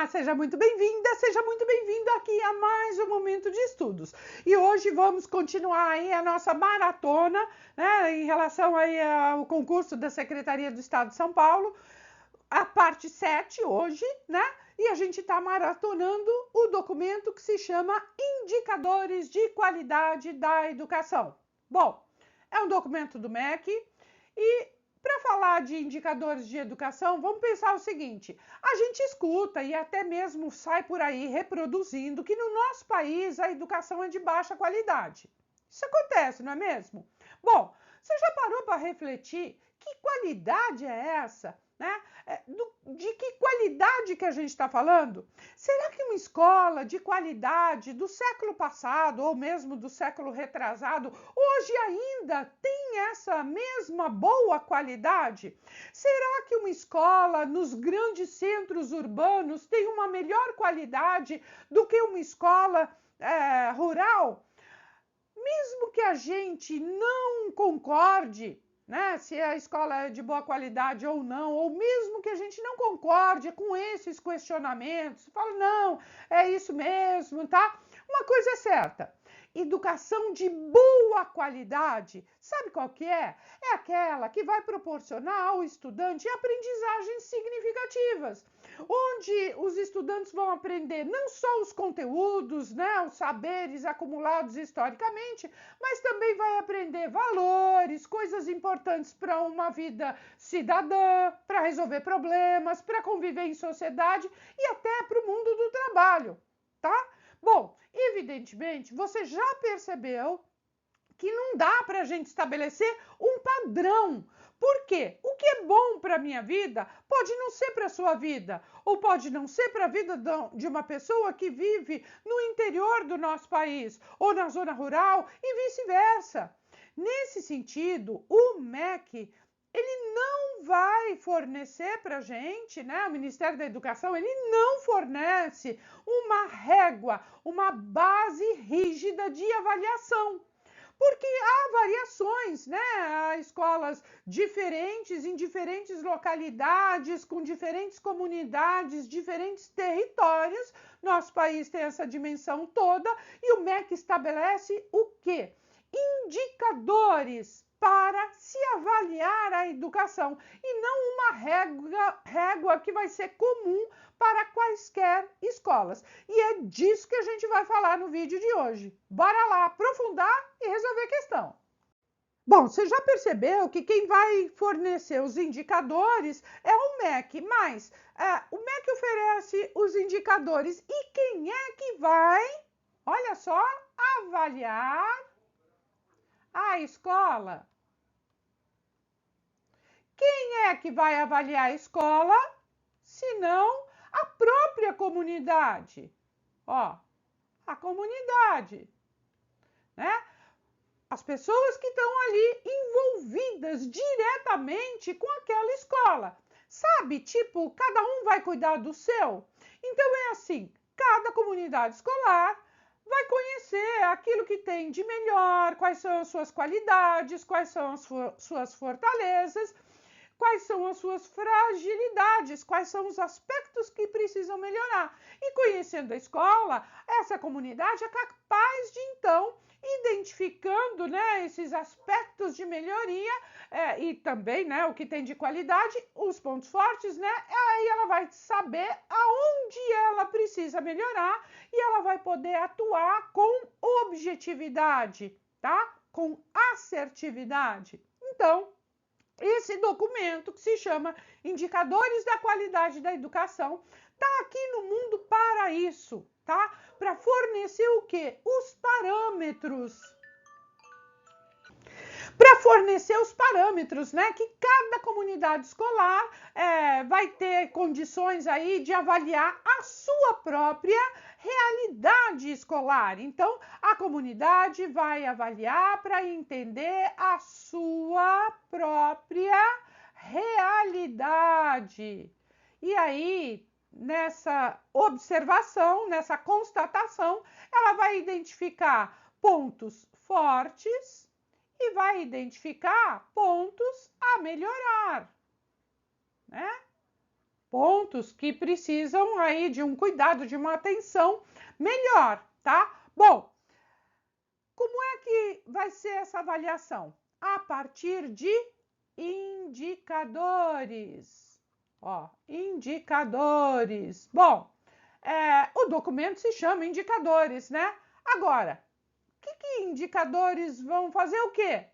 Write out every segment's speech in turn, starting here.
Olá, seja muito bem-vinda, seja muito bem-vindo aqui a mais um Momento de Estudos. E hoje vamos continuar aí a nossa maratona, né, em relação aí ao concurso da Secretaria do Estado de São Paulo, a parte 7 hoje, né? E a gente está maratonando o documento que se chama Indicadores de Qualidade da Educação. Bom, é um documento do MEC e para falar de indicadores de educação, vamos pensar o seguinte: a gente escuta e até mesmo sai por aí reproduzindo que no nosso país a educação é de baixa qualidade. Isso acontece, não é mesmo? Bom, você já parou para refletir que qualidade é essa? Né? De que qualidade que a gente está falando? Será que uma escola de qualidade do século passado ou mesmo do século retrasado hoje ainda tem essa mesma boa qualidade? Será que uma escola nos grandes centros urbanos tem uma melhor qualidade do que uma escola rural? Mesmo que a gente não concorde, né, se a escola é de boa qualidade ou não, ou mesmo que a gente não concorde com esses questionamentos, fala, não, é isso mesmo, tá? Uma coisa é certa, educação de boa qualidade, sabe qual que é? É aquela que vai proporcionar ao estudante aprendizagens significativas, onde os estudantes vão aprender não só os conteúdos, né, os saberes acumulados historicamente, mas também vai aprender valores, coisas importantes para uma vida cidadã, para resolver problemas, para conviver em sociedade e até para o mundo do trabalho, tá? Bom, evidentemente, você já percebeu que não dá para a gente estabelecer um padrão. Por quê? O que é bom para a minha vida pode não ser para a sua vida, ou pode não ser para a vida de uma pessoa que vive no interior do nosso país, ou na zona rural, e vice-versa. Nesse sentido, o MEC, ele não vai fornecer para a gente, né? O Ministério da Educação, ele não fornece uma régua, uma base rígida de avaliação. Porque há variações, né? Há escolas diferentes, em diferentes localidades, com diferentes comunidades, diferentes territórios. Nosso país tem essa dimensão toda e o MEC estabelece o quê? Indicadores para se avaliar a educação e não uma régua que vai ser comum para quaisquer escolas. E é disso que a gente vai falar no vídeo de hoje. Bora lá aprofundar e resolver a questão. Bom, você já percebeu que quem vai fornecer os indicadores é o MEC, mas o MEC oferece os indicadores e quem é que vai, olha só, avaliar a escola? Quem é que vai avaliar a escola, se não a própria comunidade? Ó, a comunidade, né? As pessoas que estão ali envolvidas diretamente com aquela escola. Sabe, tipo, cada um vai cuidar do seu? Então é assim, cada comunidade escolar vai conhecer aquilo que tem de melhor, quais são as suas qualidades, quais são as suas fortalezas, quais são as suas fragilidades, quais são os aspectos que precisam melhorar. E conhecendo a escola, essa comunidade é capaz de, então, identificando, né, esses aspectos de melhoria e também, né, o que tem de qualidade, os pontos fortes, né, aí ela vai saber aonde ela precisa melhorar e ela vai poder atuar com objetividade, tá? Com assertividade. Então, esse documento, que se chama Indicadores da Qualidade da Educação, está aqui no mundo para isso, tá? Para fornecer o quê? Os parâmetros. Para fornecer os parâmetros, né? Que cada comunidade escolar vai ter condições aí de avaliar a sua própria realidade escolar. Então, a comunidade vai avaliar para entender a sua própria realidade. E aí, nessa observação, nessa constatação, ela vai identificar pontos fortes e vai identificar pontos a melhorar, né? pontos que precisam aí de um cuidado, de uma atenção melhor, tá? Bom, como é que vai ser essa avaliação? A partir de indicadores. Ó, indicadores. Bom, o documento se chama indicadores, né? Agora, que indicadores vão fazer o quê?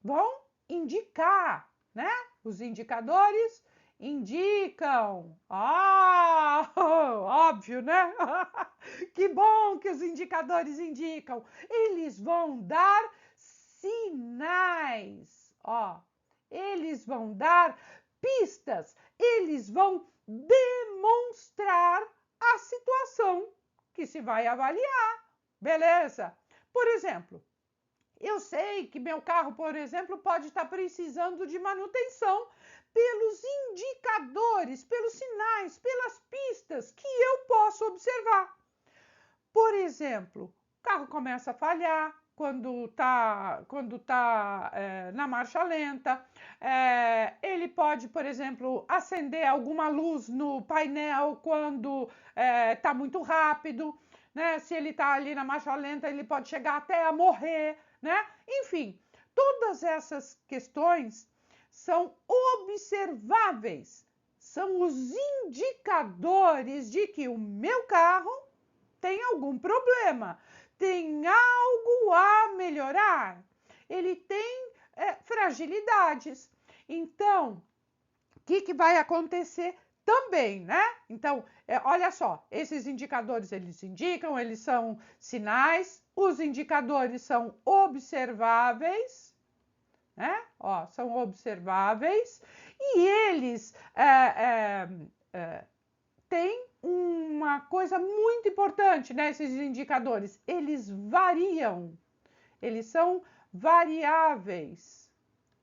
Vão indicar, né? Os indicadores indicam. Ah, óbvio, né? Que bom que os indicadores indicam. Eles vão dar sinais, ó. Eles vão dar pistas, eles vão demonstrar a situação que se vai avaliar, beleza? Por exemplo, eu sei que meu carro, por exemplo, pode estar precisando de manutenção pelos indicadores, pelos sinais, pelas pistas que eu posso observar. Por exemplo, o carro começa a falhar quando tá na marcha lenta. Ele pode, por exemplo, acender alguma luz no painel quando está muito rápido, né? Se ele está ali na marcha lenta, ele pode chegar até a morrer, né? Enfim, todas essas questões são observáveis, são os indicadores de que o meu carro tem algum problema, tem algo a melhorar, ele tem fragilidades. Então, o que vai acontecer também, né? Então, olha só, esses indicadores eles indicam, eles são sinais, os indicadores são observáveis, né? Ó, são observáveis e eles têm uma coisa muito importante, né? Esses indicadores, eles variam, eles são variáveis,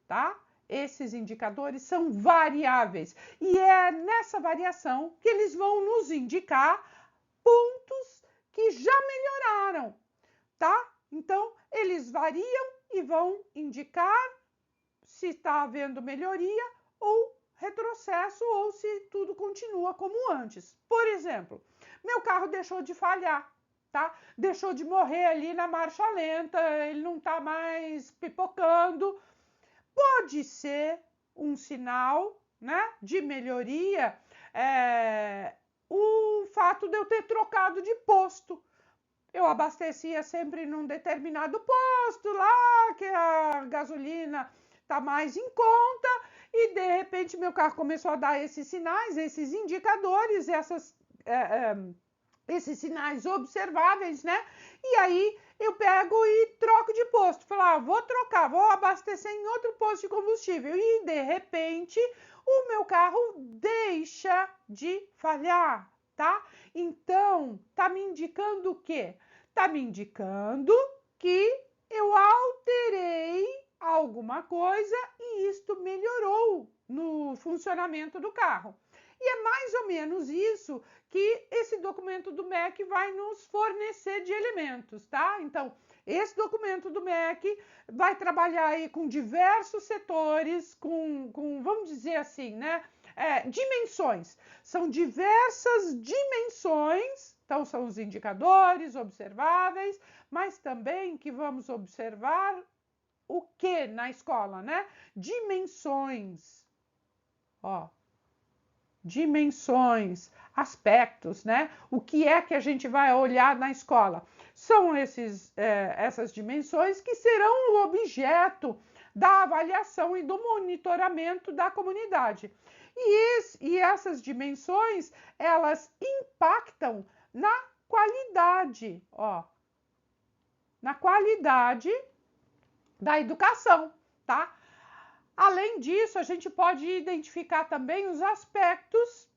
tá? Esses indicadores são variáveis e é nessa variação que eles vão nos indicar pontos que já melhoraram, tá? Então, eles variam e vão indicar se está havendo melhoria ou retrocesso ou se tudo continua como antes. Por exemplo, meu carro deixou de falhar, tá? Deixou de morrer ali na marcha lenta, ele não está mais pipocando. Pode ser um sinal, né, de melhoria, o fato de eu ter trocado de posto. Eu abastecia sempre num determinado posto lá, que a gasolina está mais em conta, e de repente meu carro começou a dar esses sinais, esses indicadores, esses sinais observáveis, né? E aí eu pego e troco de posto. Falo, vou trocar, vou abastecer em outro posto de combustível. E de repente o meu carro deixa de falhar, tá? Então, tá me indicando o quê? Tá me indicando que eu alterei alguma coisa e isto melhorou no funcionamento do carro. E é mais ou menos isso que esse documento do MEC vai nos fornecer de elementos, tá? Então, esse documento do MEC vai trabalhar aí com diversos setores, com vamos dizer assim, né? Dimensões. São diversas dimensões, então são os indicadores observáveis, mas também que vamos observar o que na escola, né? Dimensões. Ó, dimensões, aspectos, né? O que é que a gente vai olhar na escola? São essas dimensões que serão o objeto da avaliação e do monitoramento da comunidade. E essas dimensões, elas impactam na qualidade, ó, na qualidade da educação, tá? Além disso, a gente pode identificar também os aspectos,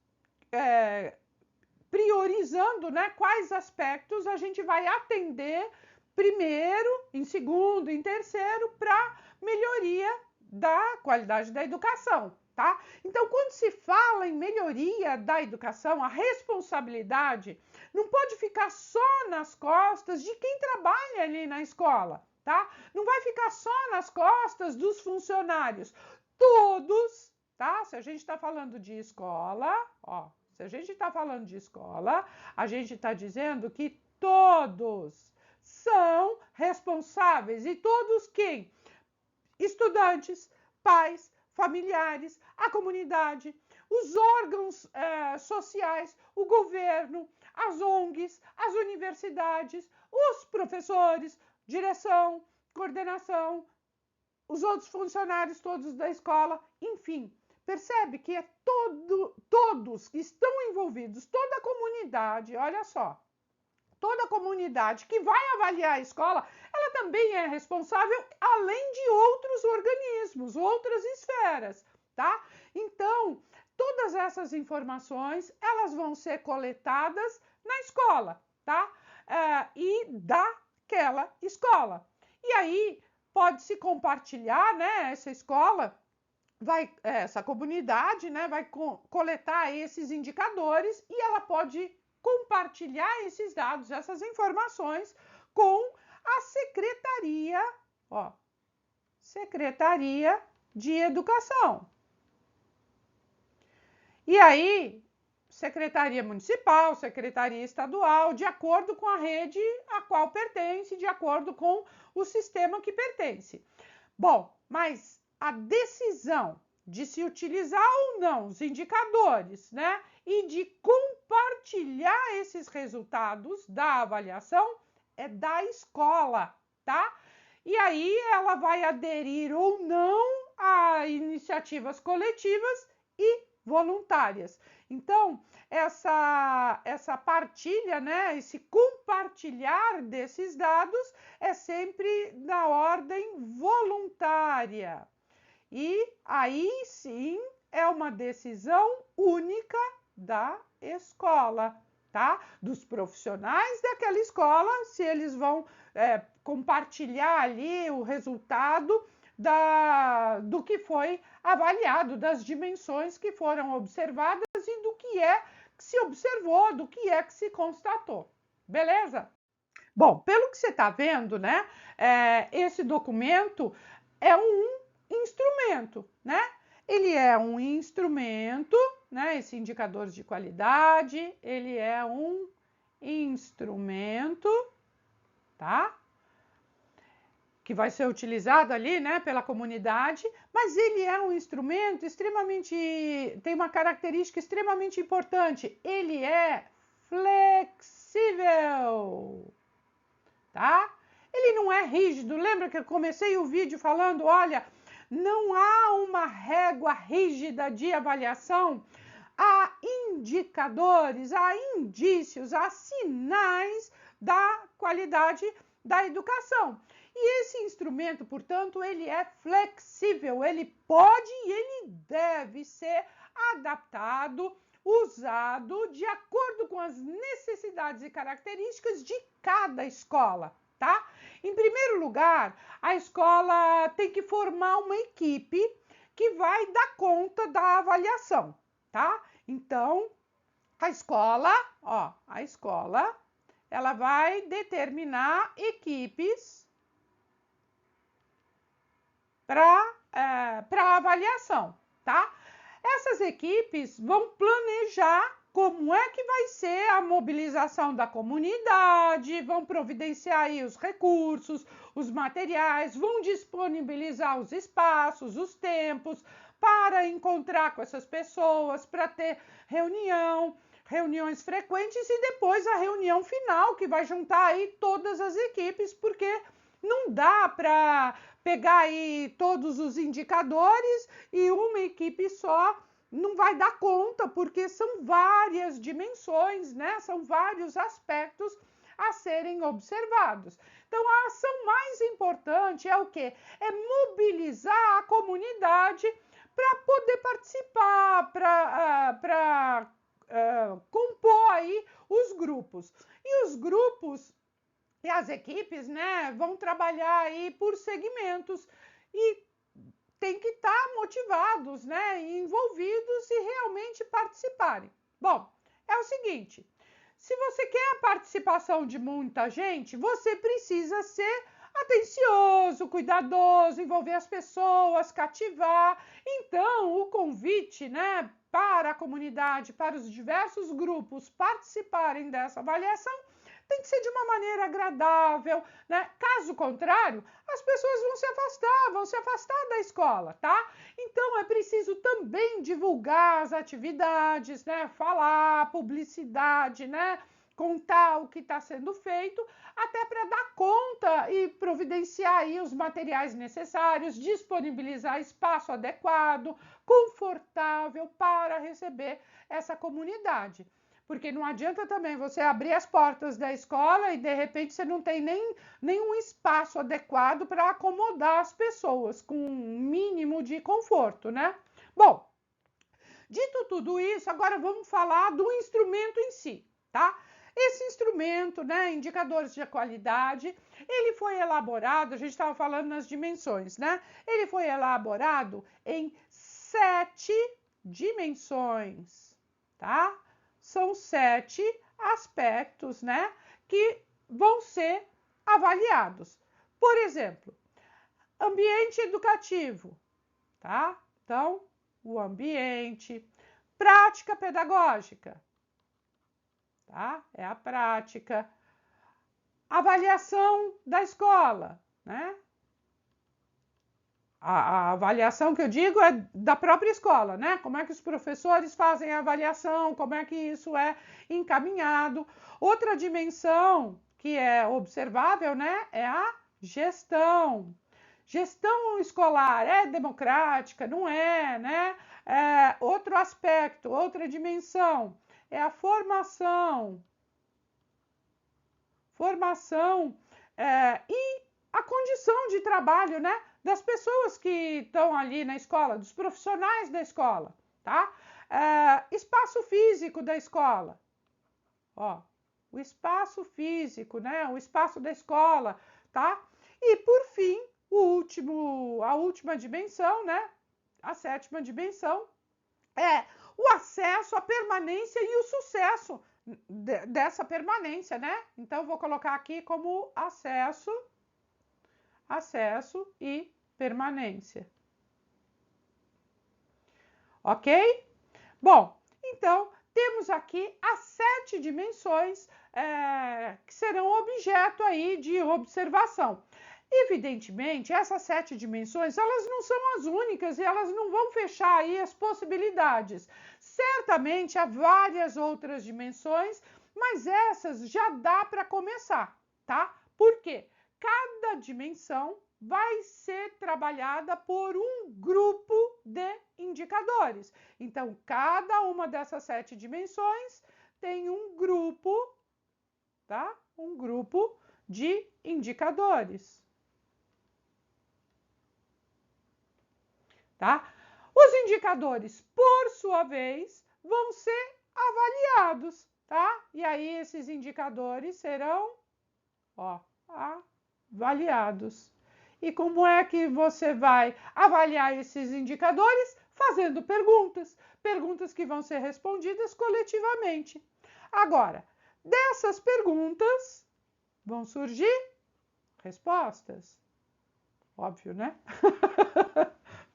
priorizando, né, quais aspectos a gente vai atender primeiro, em segundo, em terceiro, para melhoria da qualidade da educação, tá? Então, quando se fala em melhoria da educação, a responsabilidade não pode ficar só nas costas de quem trabalha ali na escola, tá? Não vai ficar só nas costas dos funcionários. Todos, tá? Se a gente está falando de escola, ó, se a gente está falando de escola, a gente está dizendo que todos são responsáveis, e todos quem? Estudantes, pais, familiares, a comunidade, os órgãos sociais, o governo, as ONGs, as universidades, os professores, direção, coordenação, os outros funcionários todos da escola, enfim. Percebe que é todos que estão envolvidos, toda a comunidade, olha só. Toda a comunidade que vai avaliar a escola, ela também é responsável, além de outros organismos, outras esferas, tá? Então, todas essas informações, elas vão ser coletadas na escola, tá? E daquela escola. E aí, pode-se compartilhar, né, essa escola, essa comunidade, né, vai coletar esses indicadores e ela pode compartilhar esses dados, essas informações com a Secretaria de Educação. E aí, Secretaria Municipal, Secretaria Estadual, de acordo com a rede a qual pertence, de acordo com o sistema que pertence. Bom, mas a decisão de se utilizar ou não os indicadores, né, e de compartilhar esses resultados da avaliação é da escola, tá? E aí ela vai aderir ou não a iniciativas coletivas e voluntárias. Então, essa partilha, né, esse compartilhar desses dados é sempre na ordem voluntária. E aí sim é uma decisão única da escola, tá? Dos profissionais daquela escola, se eles vão compartilhar ali o resultado do que foi avaliado, das dimensões que foram observadas e do que é que se observou, do que é que se constatou. Beleza? Bom, pelo que você está vendo, né? Esse documento é um instrumento, né? Ele é um instrumento, né? Esse indicador de qualidade, ele é um instrumento, tá? Que vai ser utilizado ali, né, pela comunidade, mas ele é um instrumento tem uma característica extremamente importante, ele é flexível, tá? Ele não é rígido, lembra que eu comecei o vídeo falando, olha, não há uma régua rígida de avaliação, há indicadores, há indícios, há sinais da qualidade da educação. E esse instrumento, portanto, ele é flexível, ele pode e ele deve ser adaptado, usado de acordo com as necessidades e características de cada escola, tá? Em primeiro lugar, a escola tem que formar uma equipe que vai dar conta da avaliação, tá? Então, a escola, ela vai determinar equipes para avaliação, tá? Essas equipes vão planejar como é que vai ser a mobilização da comunidade, vão providenciar aí os recursos, os materiais, vão disponibilizar os espaços, os tempos para encontrar com essas pessoas, para ter reuniões frequentes e depois a reunião final que vai juntar aí todas as equipes, porque não dá para pegar aí todos os indicadores e uma equipe só não vai dar conta, porque são várias dimensões, né? São vários aspectos a serem observados. Então, a ação mais importante é o quê? É mobilizar a comunidade para poder participar, para compor aí os grupos. E os grupos e as equipes, né, vão trabalhar aí por segmentos e tem que estar motivados, né, envolvidos e realmente participarem. Bom, é o seguinte, se você quer a participação de muita gente, você precisa ser atencioso, cuidadoso, envolver as pessoas, cativar. Então, o convite, né, para a comunidade, para os diversos grupos participarem dessa avaliação, tem que ser de uma maneira agradável, né? Caso contrário, as pessoas vão se afastar da escola, tá? Então é preciso também divulgar as atividades, né? Falar, publicidade, né? Contar o que está sendo feito, até para dar conta e providenciar aí os materiais necessários, disponibilizar espaço adequado, confortável para receber essa comunidade. Porque não adianta também você abrir as portas da escola e de repente você não tem nenhum espaço adequado para acomodar as pessoas com um mínimo de conforto, né? Bom, dito tudo isso, agora vamos falar do instrumento em si, tá? Esse instrumento, né, indicadores de qualidade, ele foi elaborado, a gente estava falando nas dimensões, né? Ele foi elaborado em 7 dimensões, tá? São 7 aspectos, né, que vão ser avaliados. Por exemplo, ambiente educativo, tá? Então, o ambiente, prática pedagógica, tá? É a prática, avaliação da escola, né? A avaliação que eu digo é da própria escola, né? Como é que os professores fazem a avaliação, como é que isso é encaminhado. Outra dimensão que é observável, né, é a gestão. Gestão escolar é democrática? Não é, né? Outro aspecto, outra dimensão é a formação. E a condição de trabalho, né? Das pessoas que estão ali na escola, dos profissionais da escola, tá? Espaço físico da escola, ó, o espaço físico, né? O espaço da escola, tá? E por fim, a última dimensão, né? A 7ª dimensão é o acesso, a permanência e o sucesso dessa permanência, né? Então, vou colocar aqui como acesso e permanência. Ok? Bom, então, temos aqui as 7 dimensões que serão objeto aí de observação. Evidentemente, essas 7 dimensões, elas não são as únicas e elas não vão fechar aí as possibilidades. Certamente há várias outras dimensões, mas essas já dá para começar, tá? Por quê? Cada dimensão vai ser trabalhada por um grupo de indicadores. Então, cada uma dessas 7 dimensões tem um grupo, tá? Um grupo de indicadores. Tá? Os indicadores, por sua vez, vão ser avaliados, tá? E aí esses indicadores serão, ó, avaliados. E como é que você vai avaliar esses indicadores? Fazendo perguntas, perguntas que vão ser respondidas coletivamente. Agora, dessas perguntas vão surgir respostas. Óbvio, né?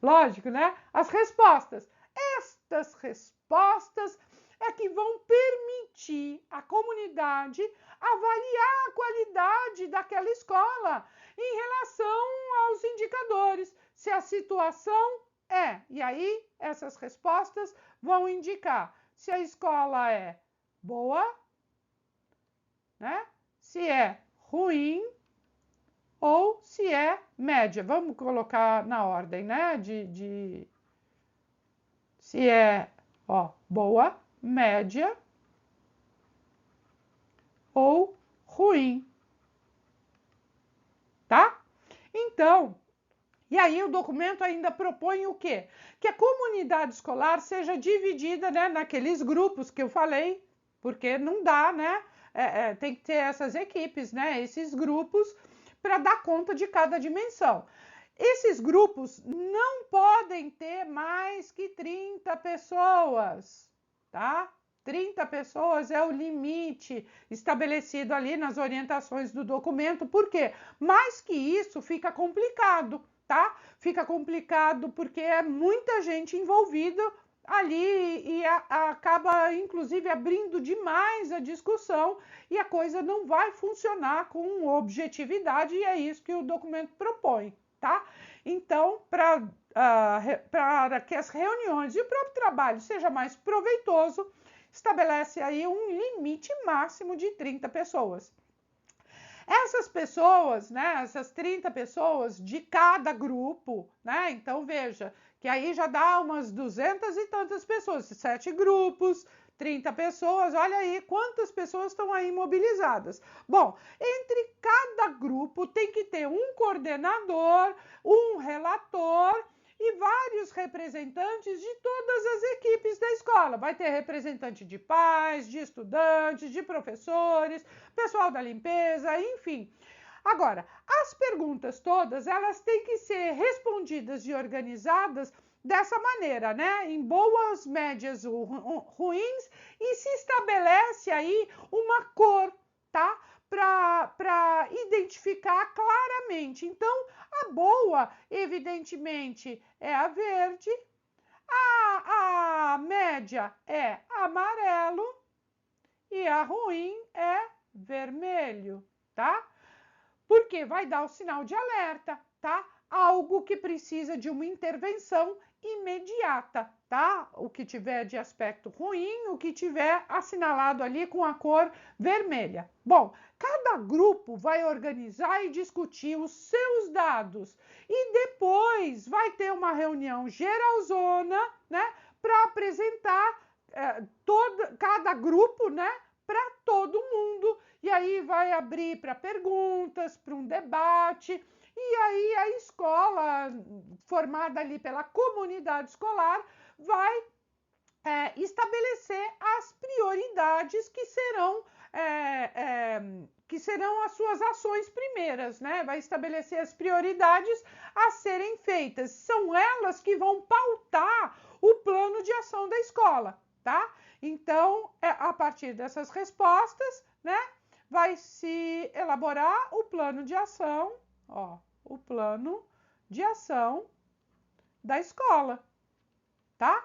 Lógico, né? As respostas. Estas respostas é que vão permitir à comunidade avaliar a qualidade daquela escola em relação aos indicadores. Se a situação e aí essas respostas vão indicar se a escola é boa, né? Se é ruim ou se é média. Vamos colocar na ordem, né? Se é, boa, média ou ruim, tá? Então, e aí o documento ainda propõe o quê? Que a comunidade escolar seja dividida, né, naqueles grupos que eu falei, porque não dá, né? Tem que ter essas equipes, né? Esses grupos para dar conta de cada dimensão. Esses grupos não podem ter mais que 30 pessoas, tá? 30 pessoas é o limite estabelecido ali nas orientações do documento. Por quê? Mais que isso, fica complicado, tá? Fica complicado porque é muita gente envolvida ali e acaba, inclusive, abrindo demais a discussão e a coisa não vai funcionar com objetividade e é isso que o documento propõe, tá? Então, para que as reuniões e o próprio trabalho seja mais proveitoso, estabelece aí um limite máximo de 30 pessoas. Essas pessoas, né, essas 30 pessoas de cada grupo, né, então veja, que aí já dá umas 200 e tantas pessoas, 7 grupos, 30 pessoas, olha aí quantas pessoas estão aí mobilizadas. Bom, entre cada grupo tem que ter um coordenador, um relator e vários representantes de todas as equipes da escola. Vai ter representante de pais, de estudantes, de professores, pessoal da limpeza, enfim. Agora, as perguntas todas, elas têm que ser respondidas e organizadas dessa maneira, né? Em boas, médias ou ruins, e se estabelece aí uma cor, tá? Para identificar claramente. Então, a boa, evidentemente, é a verde, a média é amarelo e a ruim é vermelho, tá? Porque vai dar o sinal de alerta, tá? Algo que precisa de uma intervenção imediata, tá? O que tiver de aspecto ruim, o que tiver assinalado ali com a cor vermelha. Bom, cada grupo vai organizar e discutir os seus dados e depois vai ter uma reunião geralzona, né? Para apresentar cada grupo, né? Para todo mundo. E aí vai abrir para perguntas, para um debate. E aí a escola, formada ali pela comunidade escolar, vai estabelecer as prioridades que serão as suas ações primeiras, né? Vai estabelecer as prioridades a serem feitas. São elas que vão pautar o plano de ação da escola, tá? Então, a partir dessas respostas, né, vai se elaborar o plano de ação, ó, o plano de ação da escola, tá?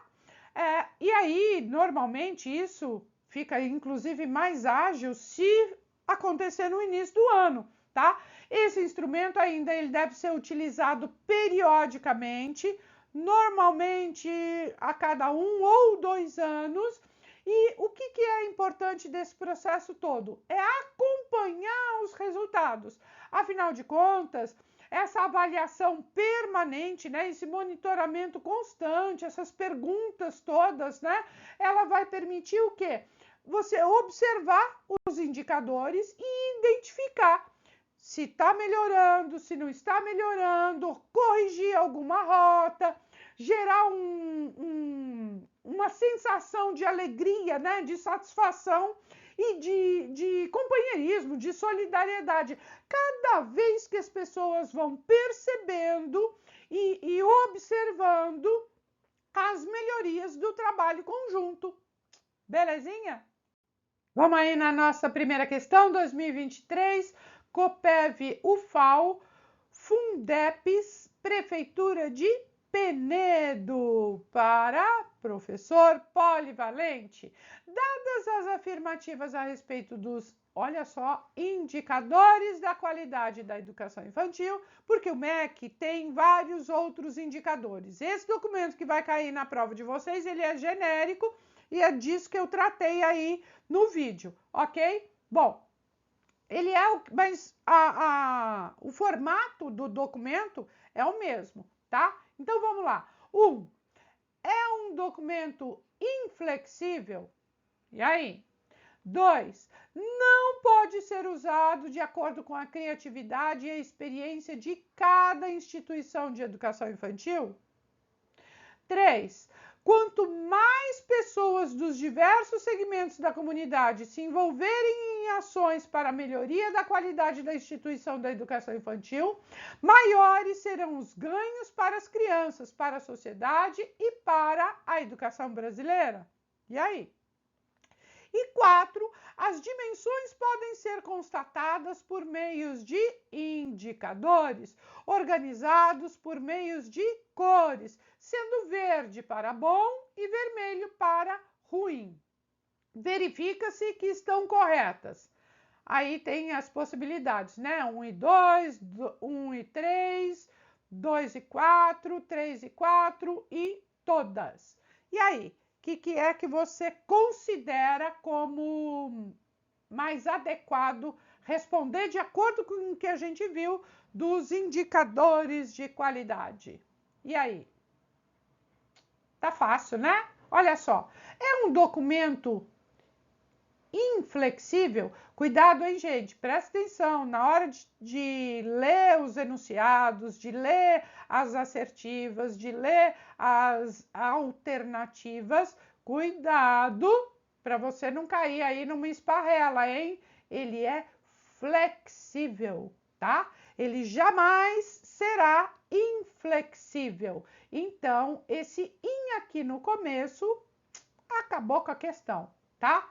E aí, normalmente, isso fica, inclusive, mais ágil se acontecer no início do ano, tá? Esse instrumento ainda ele deve ser utilizado periodicamente, normalmente a cada 1 ou 2 anos. E o que é importante desse processo todo? É acompanhar os resultados. Afinal de contas, essa avaliação permanente, né, esse monitoramento constante, essas perguntas todas, né, ela vai permitir o quê? Você observar os indicadores e identificar se está melhorando, se não está melhorando, corrigir alguma rota, gerar uma sensação de alegria, né, de satisfação e de companheirismo, de solidariedade. Cada vez que as pessoas vão percebendo e observando as melhorias do trabalho conjunto. Belezinha? Vamos aí na nossa primeira questão, 2023, Copeve UFAL, Fundepes, Prefeitura de Penedo, para professor polivalente. Dadas as afirmativas a respeito dos, olha só, indicadores da qualidade da educação infantil, porque o MEC tem vários outros indicadores. Esse documento que vai cair na prova de vocês, ele é genérico e é disso que eu tratei aí no vídeo, ok? Bom, ele é mas o formato do documento é o mesmo, tá? Então vamos lá. É um documento inflexível? E aí? 2, não pode ser usado de acordo com a criatividade e a experiência de cada instituição de educação infantil? 3, quanto mais pessoas dos diversos segmentos da comunidade se envolverem em ações para a melhoria da qualidade da instituição da educação infantil, maiores serão os ganhos para as crianças, para a sociedade e para a educação brasileira. E aí? E 4, as dimensões podem ser constatadas por meios de indicadores, organizados por meios de cores, sendo verde para bom e vermelho para ruim. Verifica-se que estão corretas. Aí tem as possibilidades, né? 1 e 2, 1 e 3, 2 e 4, 3 e 4 e todas. E aí, o que é que você considera como mais adequado responder de acordo com o que a gente viu dos indicadores de qualidade? E aí? Tá fácil, né? Olha só, é um documento inflexível. Cuidado, hein, gente? Presta atenção na hora de ler os enunciados, de ler as assertivas, de ler as alternativas. Cuidado para você não cair aí numa esparrela, hein? Ele é flexível, tá? Ele jamais será inflexível. Então, esse in aqui no começo acabou com a questão. Tá?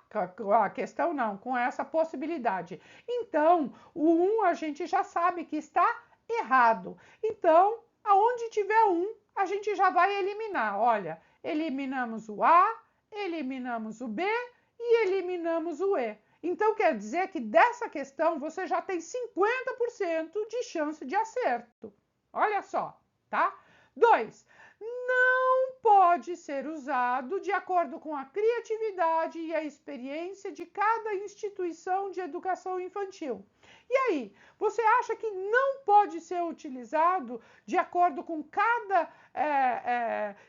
A questão não, com essa possibilidade. Então, o 1 a gente já sabe que está errado. Então, aonde tiver 1, a gente já vai eliminar. Olha, eliminamos o A, eliminamos o B e eliminamos o E. Então, quer dizer que dessa questão você já tem 50% de chance de acerto. Olha só, tá? 2. Não pode ser usado de acordo com a criatividade e a experiência de cada instituição de educação infantil. E aí, você acha que não pode ser utilizado de acordo com cada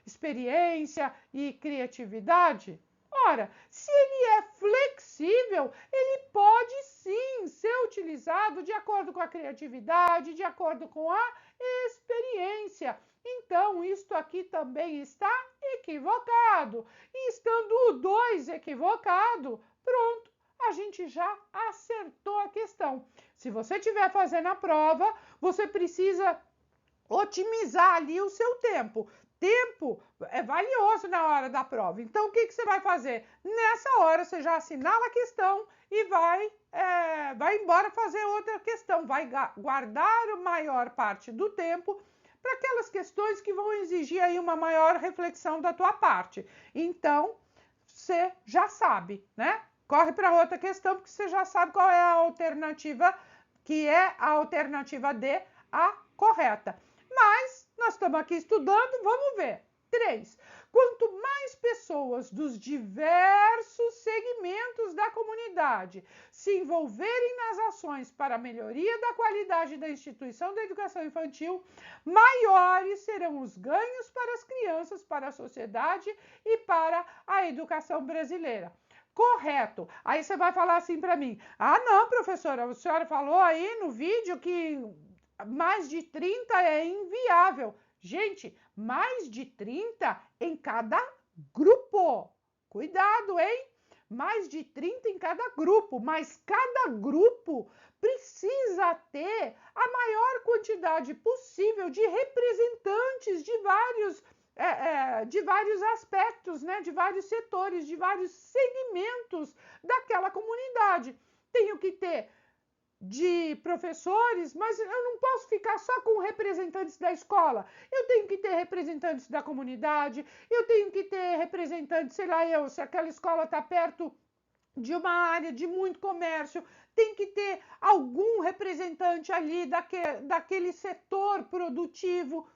experiência e criatividade? Ora, se ele é flexível, ele pode sim ser utilizado de acordo com a criatividade, de acordo com a experiência. Então, isto aqui também está equivocado. E estando o 2 equivocado, pronto, a gente já acertou a questão. Se você estiver fazendo a prova, você precisa otimizar ali o seu tempo. Tempo é valioso na hora da prova. Então, o que você vai fazer? Nessa hora, você já assinala a questão e vai embora fazer outra questão. Vai guardar a maior parte do tempo para aquelas questões que vão exigir aí uma maior reflexão da tua parte. Então, você já sabe, né? Corre para outra questão, porque você já sabe qual é a alternativa, que é a alternativa D, a correta. Mas nós estamos aqui estudando, vamos ver. 3. Quanto mais pessoas dos diversos segmentos da comunidade se envolverem nas ações para a melhoria da qualidade da instituição da educação infantil, maiores serão os ganhos para as crianças, para a sociedade e para a educação brasileira. Correto. Aí você vai falar assim para mim: ah, não, professora, a senhora falou aí no vídeo que mais de 30 é inviável. Gente, mais de 30 em cada grupo. Cuidado, hein? Mais de 30 em cada grupo, mas cada grupo precisa ter a maior quantidade possível de representantes de vários aspectos, né? De vários setores, de vários segmentos daquela comunidade. Tenho que ter de professores, mas eu não posso ficar só com representantes da escola. Eu tenho que ter representantes da comunidade, eu tenho que ter representantes, sei lá, se aquela escola está perto de uma área de muito comércio, tem que ter algum representante ali daquele setor produtivo.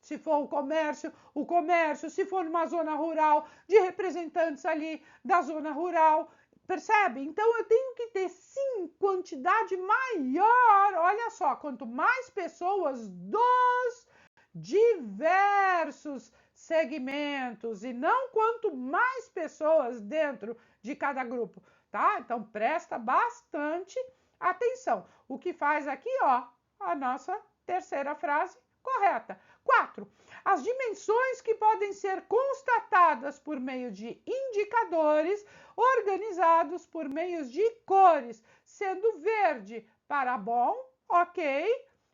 Se for o comércio, se for numa zona rural, de representantes ali da zona rural. Percebe? Então, eu tenho que ter, sim, quantidade maior. Olha só, quanto mais pessoas dos diversos segmentos e não quanto mais pessoas dentro de cada grupo, tá? Então, presta bastante atenção. O que faz aqui, ó, a nossa terceira frase correta. 4. As dimensões que podem ser constatadas por meio de indicadores organizados por meios de cores, sendo verde para bom, ok,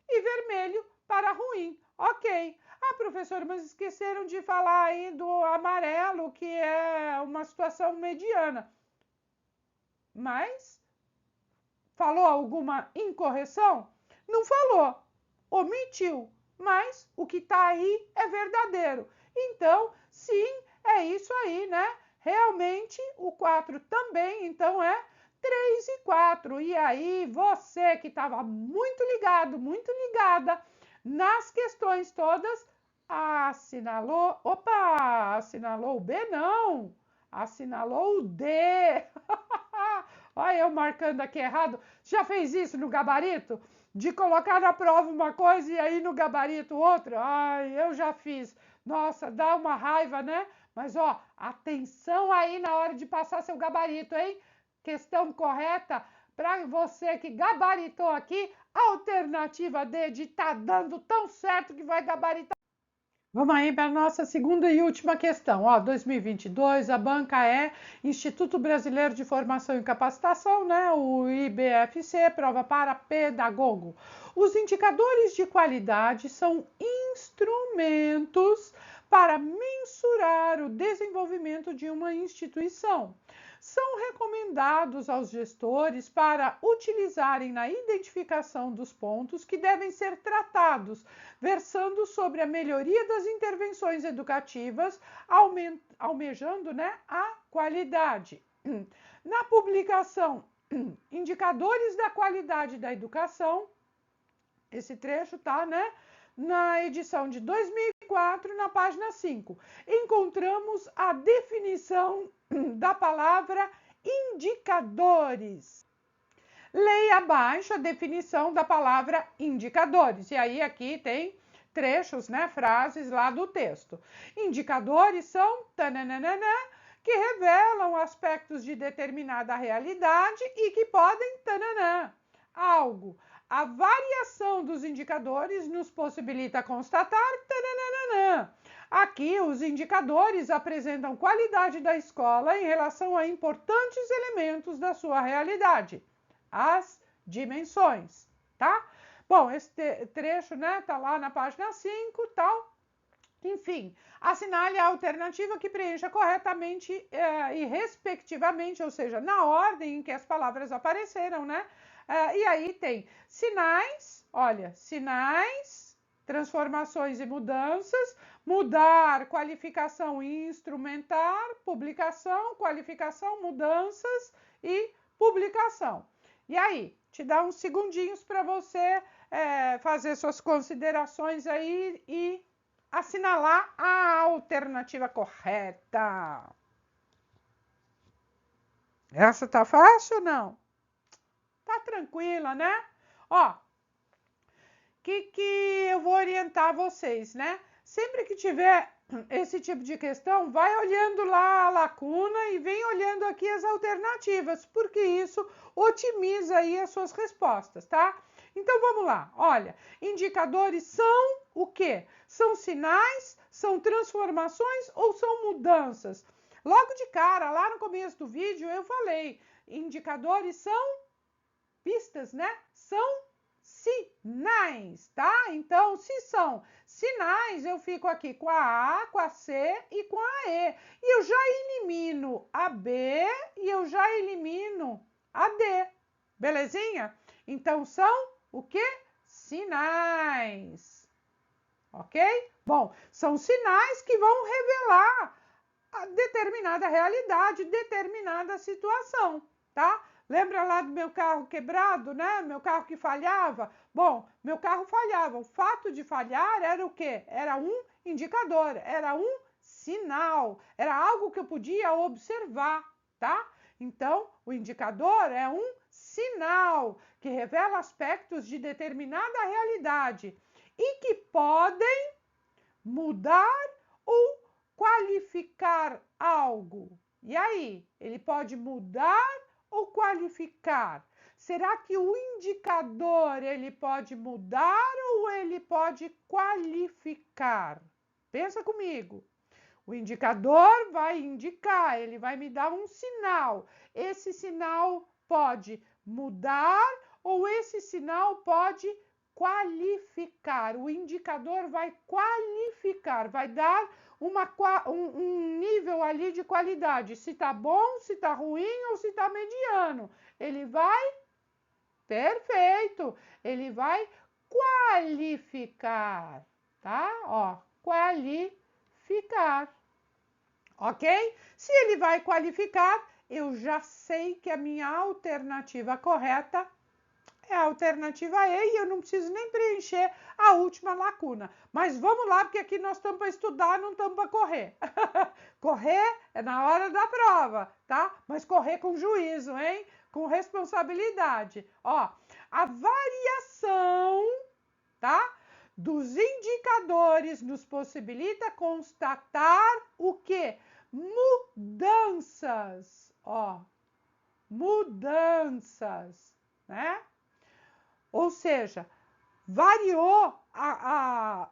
e vermelho para ruim, ok. Ah, professor, mas esqueceram de falar aí do amarelo, que é uma situação mediana. mas falou alguma incorreção? Não falou, omitiu, mas o que está aí é verdadeiro. Então, sim, é isso aí, né? Realmente, o 4 também, então é 3 e 4. E aí, você que estava muito ligado, muito ligada nas questões todas, assinalou, opa, assinalou o B não, assinalou o D. Olha eu marcando aqui errado. Já fez isso no gabarito? De colocar na prova uma coisa e aí no gabarito outra? Ai, eu já fiz. Nossa, dá uma raiva, né? Mas ó, atenção aí na hora de passar seu gabarito, hein? Questão correta para você que gabaritou aqui, alternativa D de tá dando tão certo que vai gabaritar. Vamos aí para a nossa segunda e última questão. Ó, 2022, a banca é Instituto Brasileiro de Formação e Capacitação, né? O IBFC, prova para pedagogo. Os indicadores de qualidade são instrumentos para mensurar o desenvolvimento de uma instituição. São recomendados aos gestores para utilizarem na identificação dos pontos que devem ser tratados, versando sobre a melhoria das intervenções educativas, almejando, né, a qualidade. Na publicação Indicadores da Qualidade da Educação, esse trecho tá, né, na edição de 2004, na página 5. Encontramos a definição da palavra indicadores. Leia abaixo a definição da palavra indicadores. E aí aqui tem trechos, né, frases lá do texto. Indicadores são tananana, que revelam aspectos de determinada realidade e que podem tananã, algo. A variação dos indicadores nos possibilita constatar tananana. Aqui, os indicadores apresentam qualidade da escola em relação a importantes elementos da sua realidade, as dimensões, tá? Bom, esse trecho, né, tá lá na página 5, tal. Enfim, assinale a alternativa que preencha corretamente e respectivamente, ou seja, na ordem em que as palavras apareceram, né? E aí tem sinais, olha, sinais, transformações e mudanças, mudar, qualificação e instrumentar, publicação, qualificação, mudanças e publicação. E aí, te dá uns segundinhos para você fazer suas considerações aí e assinalar a alternativa correta. Essa tá fácil ou não? Tá tranquila, né? Ó, que eu vou orientar vocês, né? Sempre que tiver esse tipo de questão, vai olhando lá a lacuna e vem olhando aqui as alternativas, porque isso otimiza aí as suas respostas, tá? Então vamos lá, olha, indicadores são o quê? São sinais, são transformações ou são mudanças? Logo de cara, lá no começo do vídeo eu falei, indicadores são pistas, né? São sinais, tá? Então, se são sinais, eu fico aqui com a A, com a C e com a E. E eu já elimino a B e eu já elimino a D. Belezinha? Então, são o quê? Sinais. Ok? Bom, são sinais que vão revelar a determinada realidade, determinada situação, tá? Lembra lá do meu carro quebrado, né? Meu carro que falhava? Bom, meu carro falhava. O fato de falhar era o quê? Era um indicador, era um sinal, era algo que eu podia observar, tá? Então, o indicador é um sinal que revela aspectos de determinada realidade e que podem mudar ou qualificar algo. E aí, ele pode mudar ou qualificar? Será que o indicador ele pode mudar ou ele pode qualificar? Pensa comigo. O indicador vai indicar, ele vai me dar um sinal. Esse sinal pode mudar ou esse sinal pode qualificar. O indicador vai qualificar, vai dar um nível ali de qualidade, se tá bom, se tá ruim ou se tá mediano. Ele vai, perfeito, ele vai qualificar, tá? Ó, qualificar, ok? Se ele vai qualificar, eu já sei que a minha alternativa correta é a alternativa E e eu não preciso nem preencher a última lacuna. Mas vamos lá, porque aqui nós estamos para estudar, não estamos para correr. Correr é na hora da prova, tá? Mas correr com juízo, hein? Com responsabilidade. Ó, a variação, tá? Dos indicadores nos possibilita constatar o quê? Mudanças, ó. Mudanças, né? Ou seja, variou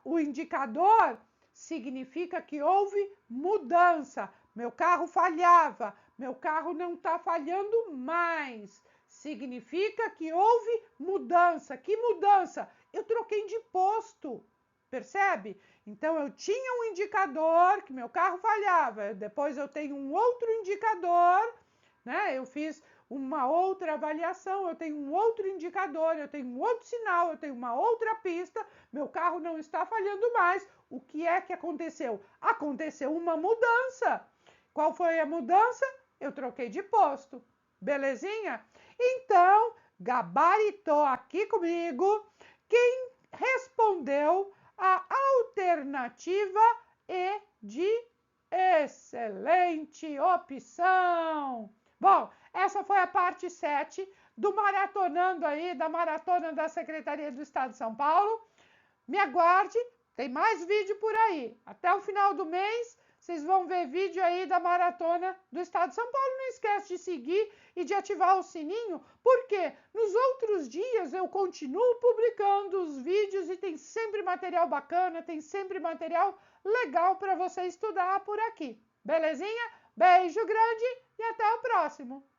o indicador, significa que houve mudança. Meu carro falhava, meu carro não está falhando mais. Significa que houve mudança. Que mudança? Eu troquei de posto, percebe? Então eu tinha um indicador que meu carro falhava, depois eu tenho um outro indicador, né? Eu fiz uma outra avaliação, eu tenho um outro indicador, eu tenho um outro sinal, eu tenho uma outra pista, meu carro não está falhando mais. O que é que aconteceu? Aconteceu uma mudança. Qual foi a mudança? Eu troquei de posto. Belezinha? Então, gabaritou aqui comigo quem respondeu a alternativa E de excelente opção. Bom, essa foi a parte 7 do Maratonando aí, da Maratona da Secretaria do Estado de São Paulo. Me aguarde, tem mais vídeo por aí. Até o final do mês, vocês vão ver vídeo aí da Maratona do Estado de São Paulo. Não esquece de seguir e de ativar o sininho, porque nos outros dias eu continuo publicando os vídeos e tem sempre material bacana, tem sempre material legal para você estudar por aqui. Belezinha? Beijo grande e até o próximo!